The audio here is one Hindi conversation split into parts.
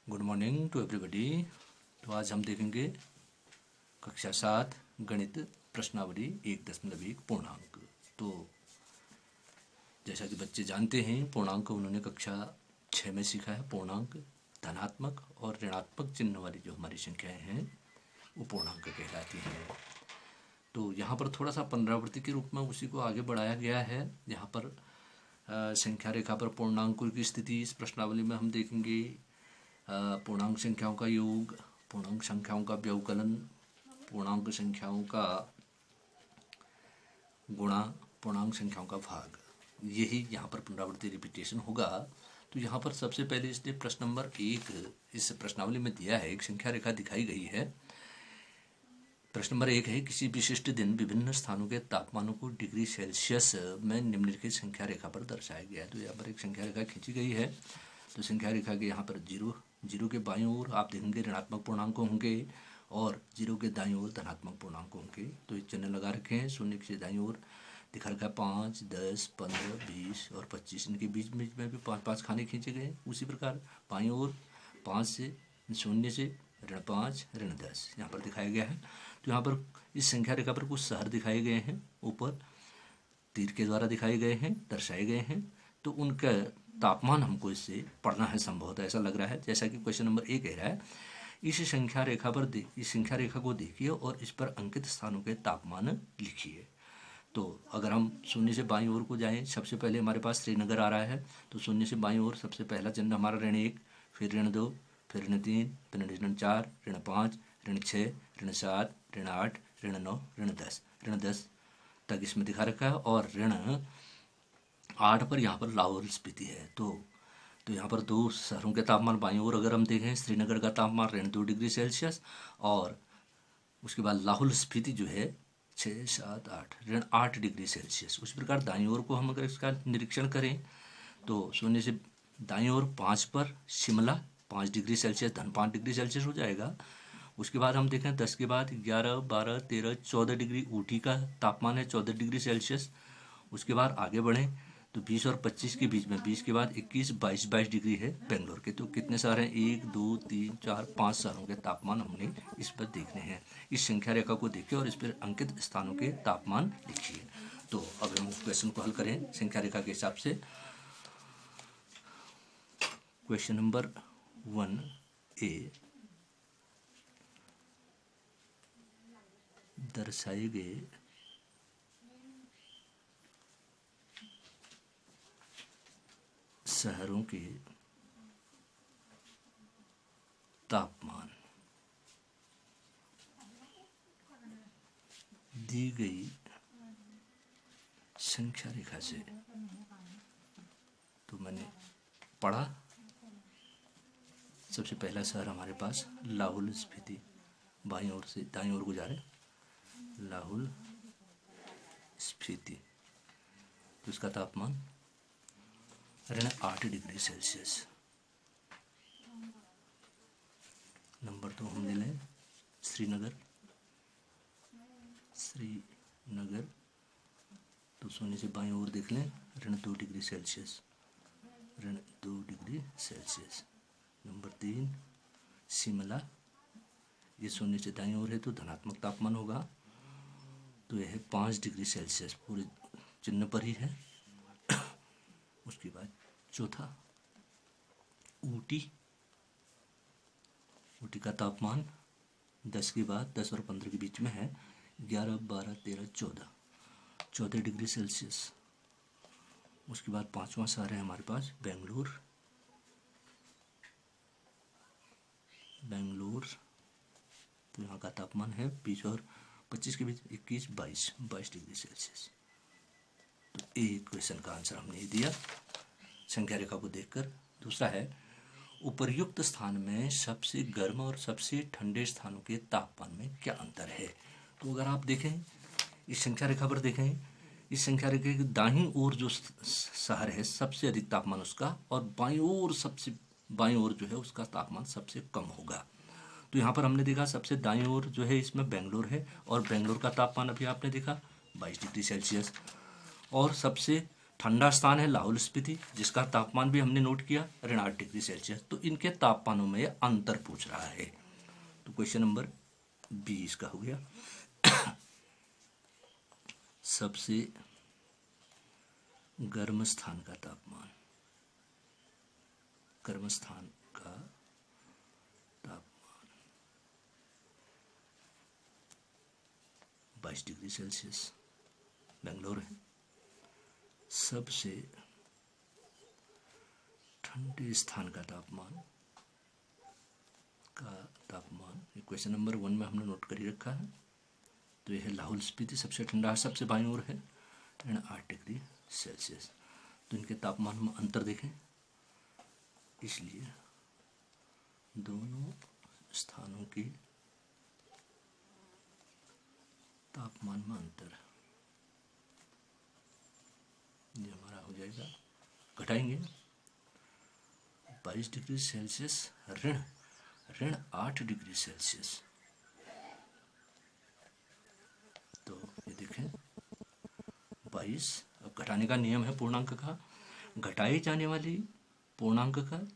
Good morning to everybody. तो आज हम देखेंगे कक्षा 7 गणित प्रश्नावली 1.1 पूर्णांक। तो जैसा कि बच्चे जानते हैं, पूर्णांक उन्होंने कक्षा 6 में सीखा है। पूर्णांक धनात्मक और ऋणात्मक चिन्ह वाली जो हमारी संख्याएं हैं वो पूर्णांक कहलाती हैं। तो यहाँ पर थोड़ा सा पुनरावृत्ति के रूप में उसी को आगे बढ़ाया गया है। यहाँ पर संख्या रेखा पर पूर्णांकों की स्थिति इस प्रश्नावली में हम देखेंगे। पूर्णांक संख्याओं का योग, पूर्णांक संख्याओं का व्यवकलन, पूर्णांक संख्याओं का गुणा, पूर्णांक संख्याओं का भाग, यही यहाँ पर पुनरावृत्ति रिपीटेशन होगा। तो यहाँ पर सबसे पहले इसने प्रश्न नंबर 1 इस प्रश्नावली में दिया है, एक संख्या रेखा दिखाई गई है। प्रश्न नंबर 1 है, किसी विशिष्ट दिन विभिन्न स्थानों के तापमानों को डिग्री सेल्सियस में निम्नलिखित संख्या रेखा पर दर्शाया गया है। तो यहाँ पर एक संख्या रेखा खींची गई है। तो संख्या रेखा के यहाँ पर जीरो के बाईं ओर आप देखेंगे ऋणात्मक पूर्णांक होंगे और जीरो के दाईं ओर धनात्मक पूर्णांक होंगे। तो एक चिन्ह लगा रखे हैं। शून्य के दाईं ओर दिखा रखा है 5, 10, 15, 20 और 25। इनके बीच में भी 5-5 खाने खींचे गए। उसी प्रकार बाईं ओर 5 से शून्य से ऋण 5 ऋण 10 यहाँ पर दिखाया गया है। तो यहाँ पर इस संख्या रेखा पर कुछ शहर दिखाए गए हैं, ऊपर तीर के द्वारा दिखाए गए हैं, दर्शाए गए हैं। तो उनका तापमान हमको इससे पढ़ना है, संभवतः ऐसा लग रहा है। जैसा कि क्वेश्चन नंबर 1 कह रहा है, इस संख्या रेखा को देखिए और इस पर अंकित स्थानों के तापमान लिखिए। तो अगर हम शून्य से बाईं ओर को जाएं, सबसे पहले हमारे पास श्रीनगर आ रहा है। तो शून्य से बाईं ओर सबसे पहला चिन्ह हमारा ऋण 1, फिर ऋण 2, फिर ऋण 3, फिर ऋण 4, ऋण 5, ऋण 6, ऋण 7, ऋण 8, ऋण 9, ऋण 10 तक इसमें दिखा रखा है। और ऋण 8 पर यहाँ पर लाहौल स्पीति है। तो यहाँ पर 2 शहरों के तापमान बाईं ओर अगर हम देखें, श्रीनगर का तापमान ऋण 2 डिग्री सेल्सियस और उसके बाद लाहौल स्पीति जो है 6, 7, 8 ऋण 8 डिग्री सेल्सियस। उसी प्रकार दाईं ओर को हम अगर इसका निरीक्षण करें तो शून्य से दाईं ओर 5 पर शिमला 5 डिग्री सेल्सियस धन 5 डिग्री सेल्सियस हो जाएगा। उसके बाद हम देखें 10 के बाद 11, 12, 13, 14 डिग्री ऊटी का तापमान है 14 डिग्री सेल्सियस। उसके बाद आगे बढ़ें तो 20 और 25 के बीच में 20 के बाद 21, 22 डिग्री है बेंगलोर के। तो कितने शहर हैं? 1, 2, 3, 4, 5 शहरों के तापमान हमने इस पर देखने हैं। इस संख्या रेखा को देखिए और इस पर अंकित स्थानों के तापमान लिखिए। तो अब हम क्वेश्चन को हल करें संख्या रेखा के हिसाब से। क्वेश्चन नंबर 1A, दर्शाए गए शहरों के तापमान दी गई संख्या रेखा से। तो मैंने पढ़ा, सबसे पहला शहर हमारे पास लाहौल स्पीति, बाईं ओर से दाईं ओर गुजारे लाहौल स्पीति। तो इसका तापमान ऋण 8 डिग्री सेल्सियस। नंबर 2 हम ले लें श्रीनगर। तो शून्य से बाईं ओर देख लें ऋण 2 डिग्री सेल्सियस, ऋण 2 डिग्री सेल्सियस। नंबर 3 शिमला, ये शून्य से दाईं ओर है तो धनात्मक तापमान होगा। तो यह है 5 डिग्री सेल्सियस, पूरे चिन्ह पर ही है। उसके बाद चौथा ऊटी का तापमान 10 के बाद 10 और 15 के बीच में है 11, 12, 13, 14 डिग्री सेल्सियस। उसके बाद 5वां शहर है हमारे पास बेंगलोर। तो यहाँ का तापमान है 20 और 25 के बीच 21, 22 डिग्री सेल्सियस। तो एक क्वेश्चन का आंसर हमने दिया संख्या रेखा को देखकर। दूसरा है, उपर्युक्त स्थान में सबसे गर्म और सबसे ठंडे स्थानों के तापमान में क्या अंतर है? तो अगर आप देखें इस संख्या रेखा पर देखें, इस संख्या रेखा की दाहिनी ओर जो शहर है सबसे अधिक तापमान उसका, और बाईं ओर जो है उसका तापमान सबसे कम होगा। तो यहाँ पर हमने देखा सबसे दाईं ओर जो है इसमें बेंगलोर है और बेंगलोर का तापमान अभी आपने देखा 22 डिग्री सेल्सियस। और सबसे ठंडा स्थान है लाहौल स्पीति, जिसका तापमान भी हमने नोट किया -8 डिग्री सेल्सियस। तो इनके तापमानों में अंतर पूछ रहा है। तो क्वेश्चन नंबर 20 का हो गया। सबसे गर्म स्थान का तापमान, गर्म स्थान का तापमान 22 डिग्री सेल्सियस बेंगलोर है। सबसे ठंडे स्थान का तापमान क्वेश्चन नंबर 1 में हमने नोट कर ही रखा है। तो यह है लाहौल स्पीति, सबसे ठंडा है, सबसे बाईं ओर है, 8 डिग्री सेल्सियस। तो इनके तापमान में अंतर देखें, इसलिए दोनों स्थानों के तापमान में अंतर ये हमारा हो जाएगा, घटाएंगे 22 डिग्री सेल्सियस ऋण 8 डिग्री सेल्सियस। तो ये देखें 22, अब घटाने का नियम है पूर्णांक का, घटाई जाने वाली पूर्णांक का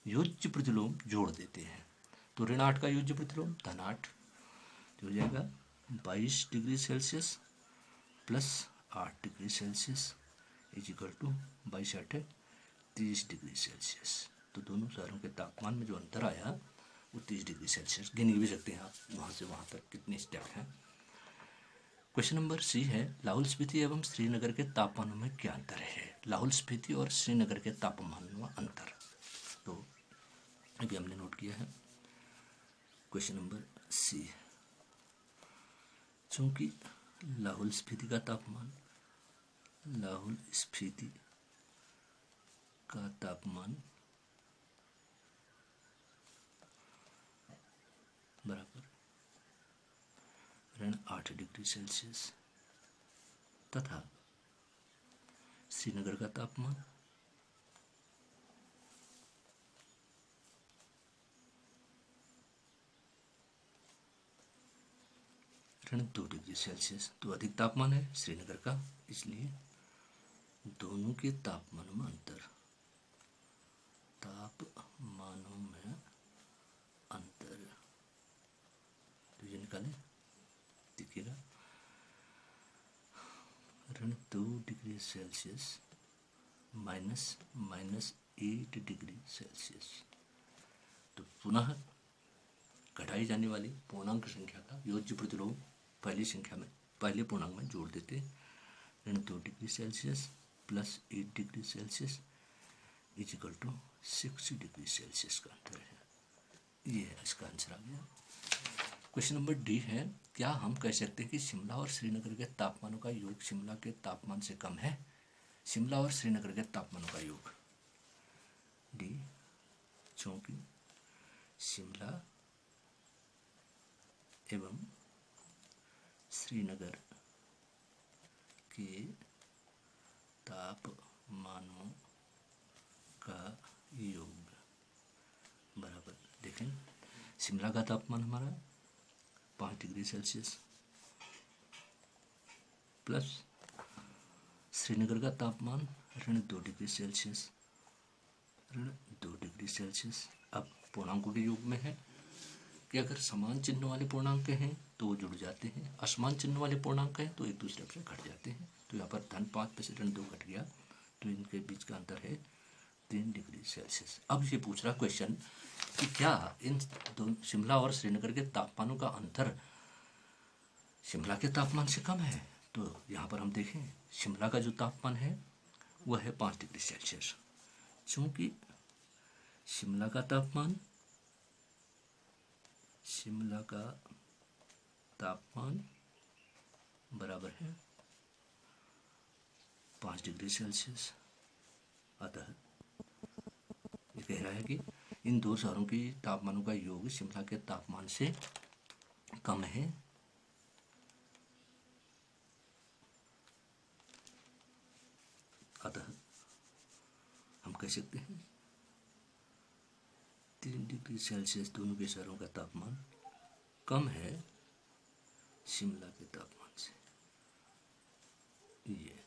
योज्य प्रतिलोम जोड़ देते हैं। तो ऋण 8 का योज्य प्रतिलोम -8, तो हो जाएगा 22 degree Celsius plus 8 degree Celsius is equal to 22 8 30 degree Celsius. तो दोनों शहरों के तापमान में जो अंतर आया वो 30 डिग्री सेल्सियस। गिन भी सकते हैं आप वहाँ से वहाँ तक कितने स्टेप हैं। क्वेश्चन नंबर सी है, लाहौल स्पीति एवं श्रीनगर के तापमानों में क्या अंतर है। लाहौल स्पीति और श्रीनगर के तापमान में अंतर, तो अभी हमने नोट किया है। क्वेश्चन नंबर सी, चूंकि लाहौल स्पीति का तापमान बराबर -8 डिग्री सेल्सियस तथा श्रीनगर का तापमान -2 डिग्री सेल्सियस। तो अधिक तापमान है श्रीनगर का, इसलिए दोनों के तापमानों में अंतर, तो ये निकालें, देखिएगा -2 डिग्री सेल्सियस -8 डिग्री सेल्सियस। तो पुनः घटाई जाने वाली पूर्णांक संख्या का योज्य प्रतिलोम पहले पूर्णांक में जोड़ देते हैं। -2 degree Celsius plus 8 degree Celsius is equal to 6 degree Celsius का अंतर है। ये है इसका आंसर आ गया। क्वेश्चन नंबर डी है, क्या हम कह सकते हैं कि शिमला और श्रीनगर के तापमानों का योग शिमला के तापमान से कम है। शिमला और श्रीनगर के तापमानों का योग, डी, चूंकि शिमला एवं श्रीनगर के तापमानों का योग बराबर, देखें शिमला का तापमान हमारा 5 डिग्री सेल्सियस प्लस श्रीनगर का तापमान -2 डिग्री सेल्सियस, -2 डिग्री सेल्सियस। अब पूर्णांकों के योग में है कि अगर समान चिन्ह वाले पूर्णांक हैं तो वो जुड़ जाते हैं, असमान चिन्ह वाले पूर्णांक हैं तो एक दूसरे से घट जाते हैं। तो यहाँ पर -5 में से -2 घट गया, तो इनके बीच का अंतर है 3 डिग्री सेल्सियस। अब ये पूछ रहा क्वेश्चन कि क्या इन दोनों शिमला और श्रीनगर के तापमानों का अंतर शिमला के तापमान से कम है। तो यहाँ पर हम देखें शिमला का जो तापमान है वह है 5 डिग्री सेल्सियस। चूँकि शिमला का तापमान बराबर है 5 डिग्री सेल्सियस, अतः ये कह रहा है कि इन दो शहरों के तापमानों का योग शिमला के तापमान से कम है। अतः हम कह सकते हैं 3 डिग्री सेल्सियस दोनों के शहरों का तापमान कम है शिमला के तापमान से। ये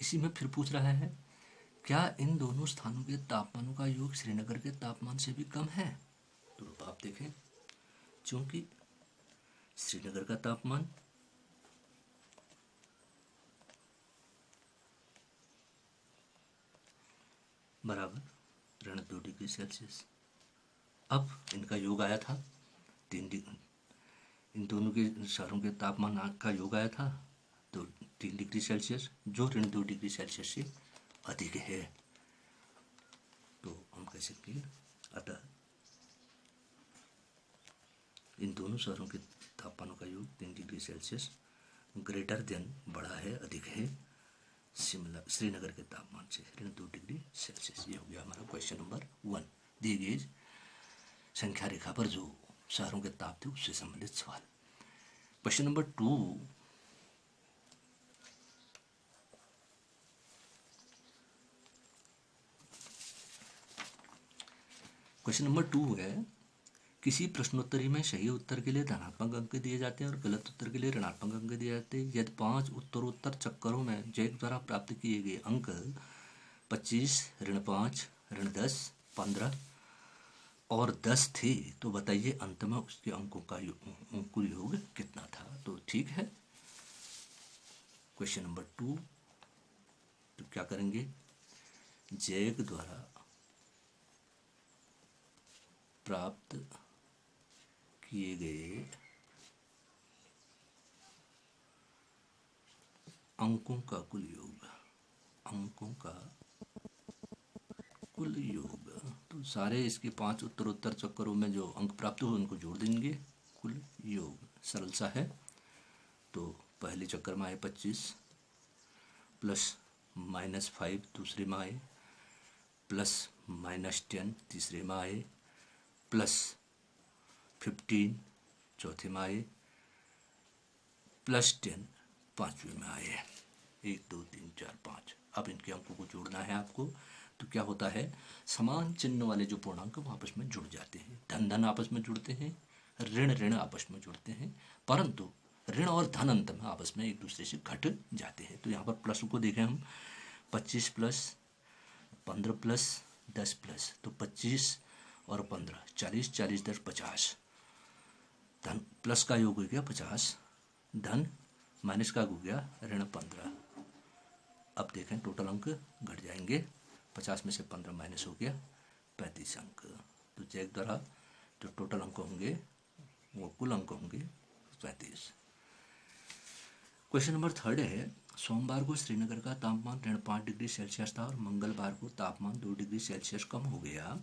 इसी में फिर पूछ रहा है, क्या इन दोनों स्थानों के तापमानों का योग श्रीनगर के तापमान से भी कम है? तो आप देखें, क्योंकि श्रीनगर का तापमान बराबर -2 डिग्री सेल्सियस। अब इनका योग आया था 3 डिग्री, इन दोनों के शहरों के तापमान का योग आया था तो 3 डिग्री सेल्सियस, जो -2 डिग्री सेल्सियस से अधिक है। तो हम कह सकते हैं अतः इन दोनों शहरों के तापमानों का योग 3 डिग्री सेल्सियस ग्रेटर देन बड़ा है, अधिक है शिमला श्रीनगर के तापमान से -2 डिग्री सेल्सियस। ये हो गया हमारा क्वेश्चन नंबर 1, दी गई संख्या रेखा पर जो शहरों के ताप थे उससे संबंधित सवाल। क्वेश्चन नंबर 2, क्वेश्चन नंबर 2 है, किसी प्रश्नोत्तरी में सही उत्तर के लिए धनात्मक अंक दिए जाते हैं और गलत उत्तर के लिए ऋणात्मक अंक दिए जाते हैं। यदि 5 उत्तरोत्तर चक्करों में जैक द्वारा प्राप्त किए गए अंक 25, -5, -10, 15 और 10 थे तो बताइए अंत में उसके अंकों का कुल योग कितना था? तो ठीक है, क्वेश्चन नंबर 2, तो क्या करेंगे, जैक द्वारा प्राप्त किए गए अंकों का कुल योग, अंकों का कुल योग, तो सारे इसके 5 उत्तरोत्तर चक्करों में जो अंक प्राप्त हुए उनको जोड़ देंगे, कुल योग सरल सा है। तो पहले चक्कर में आए 25 प्लस -5 दूसरे में आए, प्लस -10 तीसरे में आए, प्लस 15 चौथे में आए, +10 पाँचवें में आए। 1 2 3 4 5। अब इनके अंकों को जोड़ना है आपको। तो क्या होता है, समान चिन्ह वाले जो पूर्णांक वो आपस में जुड़ जाते हैं। धन धन आपस में जुड़ते हैं, ऋण ऋण आपस में जुड़ते हैं, परंतु ऋण और धन अंत में आपस में एक दूसरे से घट जाते हैं। तो यहाँ पर प्लस को देखें हम, 25 प्लस 15 प्लस 10 प्लस, तो 25 और 15 40, 40 10 50, धन प्लस का योग हो गया 50, धन माइनस का हो गया ऋण 15। अब देखें टोटल अंक घट जाएंगे, 50 में से 15 माइनस हो गया 35 अंक। तो जैक द्वारा जो टोटल अंक होंगे वो कुल अंक होंगे 35। क्वेश्चन नंबर 3 है, सोमवार को श्रीनगर का तापमान -5 डिग्री सेल्सियस था और मंगलवार को तापमान 2 डिग्री सेल्सियस कम हो गया।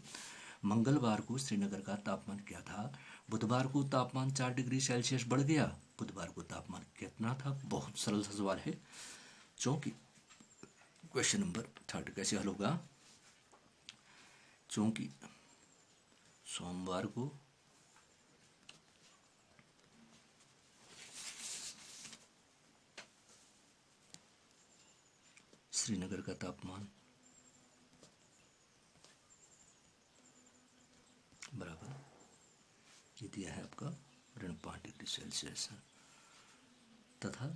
मंगलवार को श्रीनगर का तापमान क्या था? बुधवार को तापमान 4 डिग्री सेल्सियस बढ़ गया, बुधवार को तापमान कितना था? बहुत सरल सा सवाल है। क्योंकि क्वेश्चन नंबर 3 कैसे हल होगा? क्योंकि सोमवार को श्रीनगर का तापमान बराबर ये दिया है आपका -5 डिग्री सेल्सियस तथा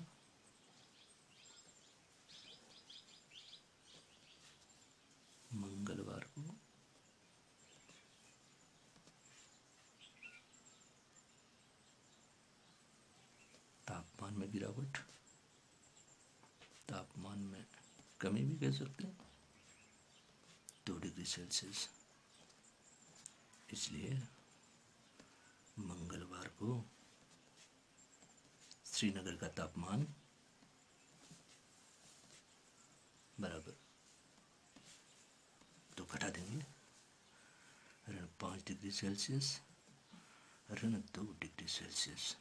मंगलवार को तापमान में गिरावट, तापमान में कमी भी कह सकते हैं, 2 डिग्री सेल्सियस। इसलिए मंगलवार को श्रीनगर का तापमान बराबर, तो घटा देंगे, -5 डिग्री सेल्सियस -2 डिग्री सेल्सियस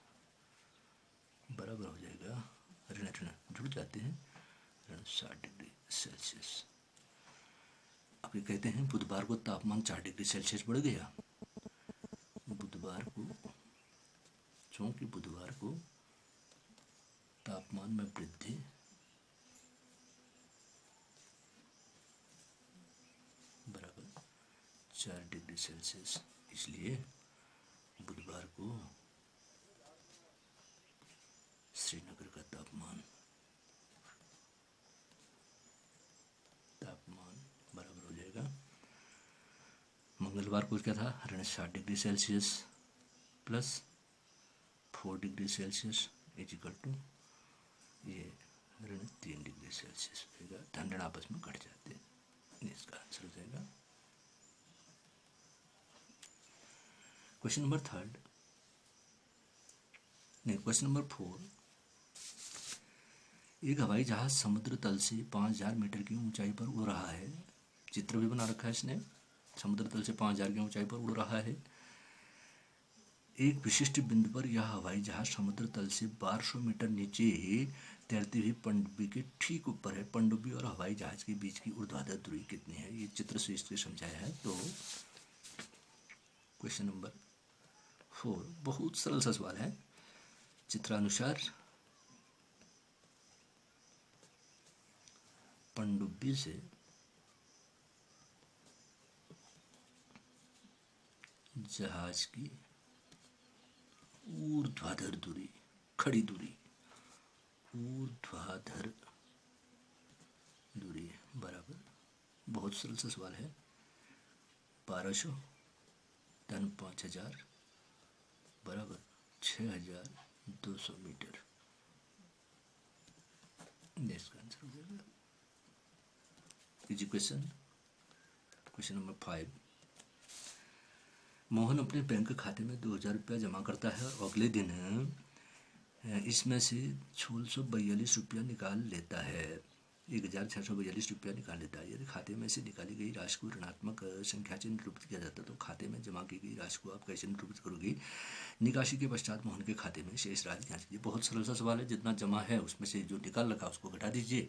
बराबर हो जाएगा, ऋण ऋण जुड़ जाते हैं, -7 डिग्री सेल्सियस। अब ये कहते हैं बुधवार को तापमान 4 डिग्री सेल्सियस बढ़ गया। बुधवार को, चूंकि बुधवार को तापमान में वृद्धि बराबर 4 डिग्री सेल्सियस, इसलिए बुधवार को श्रीनगर का तापमान मंगलवार को क्या था, ऋण 60 degree Celsius plus 4 degree Celsius is equal to ये ऋण 3 डिग्री सेल्सियस होगा। धन ऋण आपस में कट जाते हैं। इसका आंसर हो जाएगा क्वेश्चन नंबर 3, नहीं क्वेश्चन नंबर 4। एक हवाई जहाज समुद्र तल से 5000 मीटर की ऊंचाई पर उड़ रहा है। चित्र भी बना रखा है इसने। समुद्र तल से 5000 की ऊंचाई पर उड़ रहा है। एक विशिष्ट बिंदु पर यह हवाई जहाज समुद्र तल से 1200 मीटर नीचे तैरती हुई पनडुब्बी के ठीक ऊपर है। पनडुब्बी और हवाई जहाज के बीच की ऊर्ध्वाधर दूरी कितनी है? ये चित्र से इसके समझाया है। तो क्वेश्चन नंबर 4 बहुत सरल सा सवाल है। चित्रानुसार पनडुब्बी से जहाज की ऊर्ध्वाधर दूरी, खड़ी दूरी, ऊर्ध्वाधर दूरी बराबर, बहुत सरल सा सवाल है, 1200 धन 5000 बराबर 6200 मीटर। इसका आंसर हो जाएगा। Question number 5। मोहन अपने बैंक खाते में 2000 रुपया जमा करता है और अगले दिन इसमें से 1642 रुपया निकाल लेता है। 1642 रुपया निकाल लेता है। यदि खाते में से निकाली गई राशि को ऋणात्मक संख्या से निरूपित किया जाता है तो खाते में जमा की गई राशि को आप कैसे निरूपित करोगे? निकासी के पश्चात मोहन के खाते में शेष राशि जांच कीजिए। बहुत सरल सा सवाल है। जितना जमा है उसमें से जो निकाल रखा उसको घटा दीजिए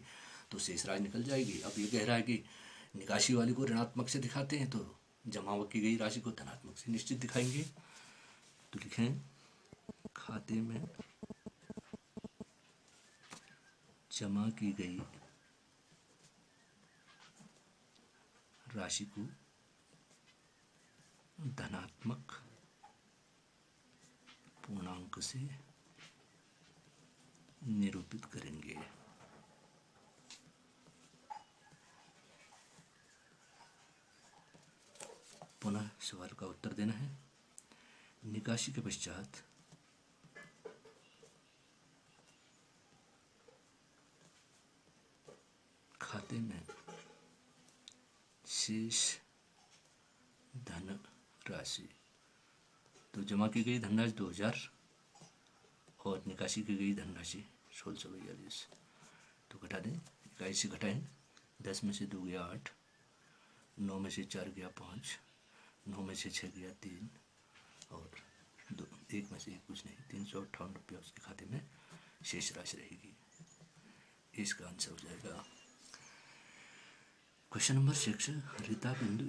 तो शेष राशि निकल जाएगी। अब ये कह रहा है कि निकासी वाली को ऋणात्मक से दिखाते हैं तो जमा की गई राशि को धनात्मक से निश्चित दिखाएंगे। तो लिखें खाते में जमा की गई राशि को धनात्मक पूर्णांक से निरूपित करेंगे। पुनः सवाल का उत्तर देना है। निकासी के पश्चात खाते में शेष धन राशि, तो जमा की गई धनराशि 2000 और निकासी की गई धनराशि 1642। तो घटा दें, 21 से घटाएं, 10 में से 2 गया 8, 9 में से 4 गया 5, 9 में से 6 गया 3 और 1 में से 1 कुछ नहीं, 358 रुपया उसके खाते में शेष राशि रहेगी। इसका आंसर हो जाएगा क्वेश्चन नंबर 6। रीता बिंदु